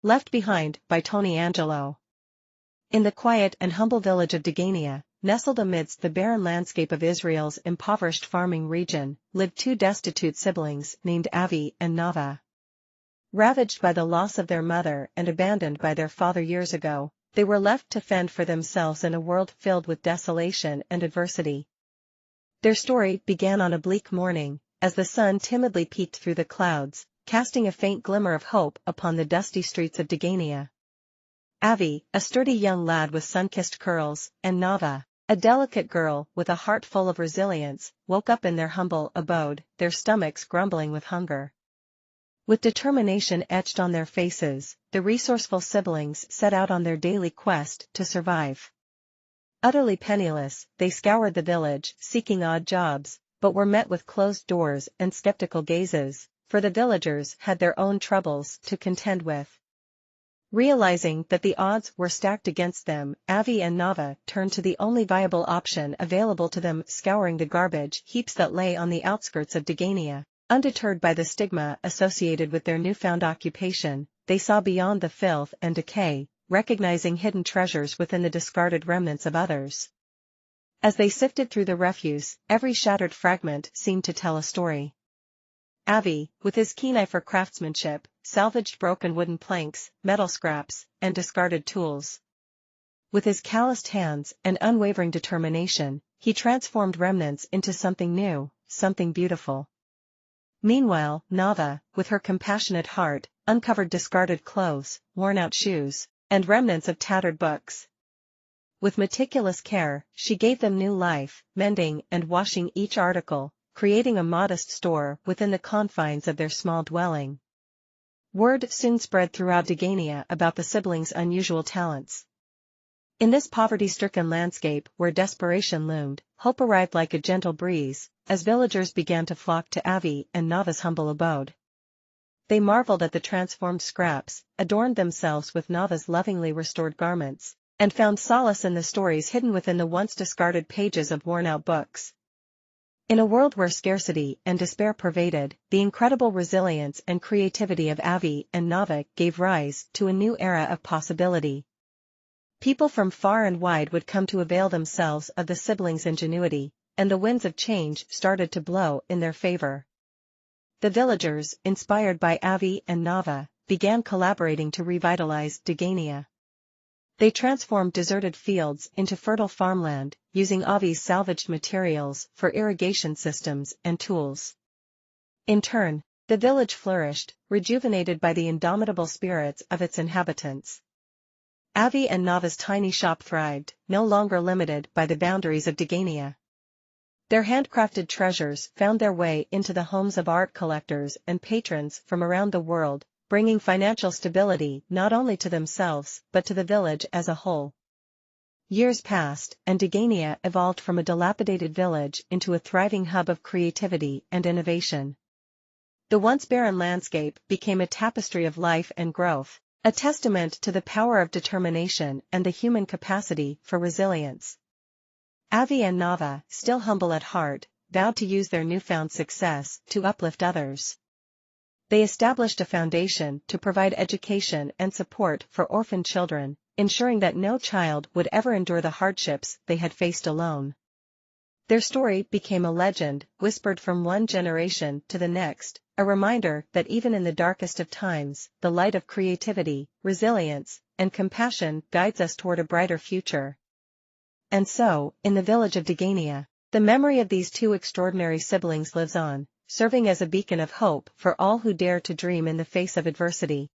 Left Behind by Tony Angelo. In the quiet and humble village of Degania, nestled amidst the barren landscape of Israel's impoverished farming region, lived two destitute siblings named Avi and Nava. Ravaged by the loss of their mother and abandoned by their father years ago, they were left to fend for themselves in a world filled with desolation and adversity. Their story began on a bleak morning, as the sun timidly peeked through the clouds, casting a faint glimmer of hope upon the dusty streets of Degania. Avi, a sturdy young lad with sun-kissed curls, and Nava, a delicate girl with a heart full of resilience, woke up in their humble abode, their stomachs grumbling with hunger. With determination etched on their faces, the resourceful siblings set out on their daily quest to survive. Utterly penniless, they scoured the village, seeking odd jobs, but were met with closed doors and skeptical gazes, for the villagers had their own troubles to contend with. Realizing that the odds were stacked against them, Avi and Nava turned to the only viable option available to them, scouring the garbage heaps that lay on the outskirts of Degania. Undeterred by the stigma associated with their newfound occupation, they saw beyond the filth and decay, recognizing hidden treasures within the discarded remnants of others. As they sifted through the refuse, every shattered fragment seemed to tell a story. Avi, with his keen eye for craftsmanship, salvaged broken wooden planks, metal scraps, and discarded tools. With his calloused hands and unwavering determination, he transformed remnants into something new, something beautiful. Meanwhile, Nava, with her compassionate heart, uncovered discarded clothes, worn-out shoes, and remnants of tattered books. With meticulous care, she gave them new life, mending and washing each article, creating a modest store within the confines of their small dwelling. Word soon spread throughout Degania about the siblings' unusual talents. In this poverty-stricken landscape where desperation loomed, hope arrived like a gentle breeze, as villagers began to flock to Avi and Nava's humble abode. They marveled at the transformed scraps, adorned themselves with Nava's lovingly restored garments, and found solace in the stories hidden within the once discarded pages of worn-out books. In a world where scarcity and despair pervaded, the incredible resilience and creativity of Avi and Nava gave rise to a new era of possibility. People from far and wide would come to avail themselves of the siblings' ingenuity, and the winds of change started to blow in their favor. The villagers, inspired by Avi and Nava, began collaborating to revitalize Degania. They transformed deserted fields into fertile farmland, using Avi's salvaged materials for irrigation systems and tools. In turn, the village flourished, rejuvenated by the indomitable spirits of its inhabitants. Avi and Nava's tiny shop thrived, no longer limited by the boundaries of Degania. Their handcrafted treasures found their way into the homes of art collectors and patrons from around the world, bringing financial stability not only to themselves but to the village as a whole. Years passed, and Degania evolved from a dilapidated village into a thriving hub of creativity and innovation. The once barren landscape became a tapestry of life and growth, a testament to the power of determination and the human capacity for resilience. Avi and Nava, still humble at heart, vowed to use their newfound success to uplift others. They established a foundation to provide education and support for orphan children, ensuring that no child would ever endure the hardships they had faced alone. Their story became a legend, whispered from one generation to the next, a reminder that even in the darkest of times, the light of creativity, resilience, and compassion guides us toward a brighter future. And so, in the village of Degania, the memory of these two extraordinary siblings lives on, serving as a beacon of hope for all who dare to dream in the face of adversity.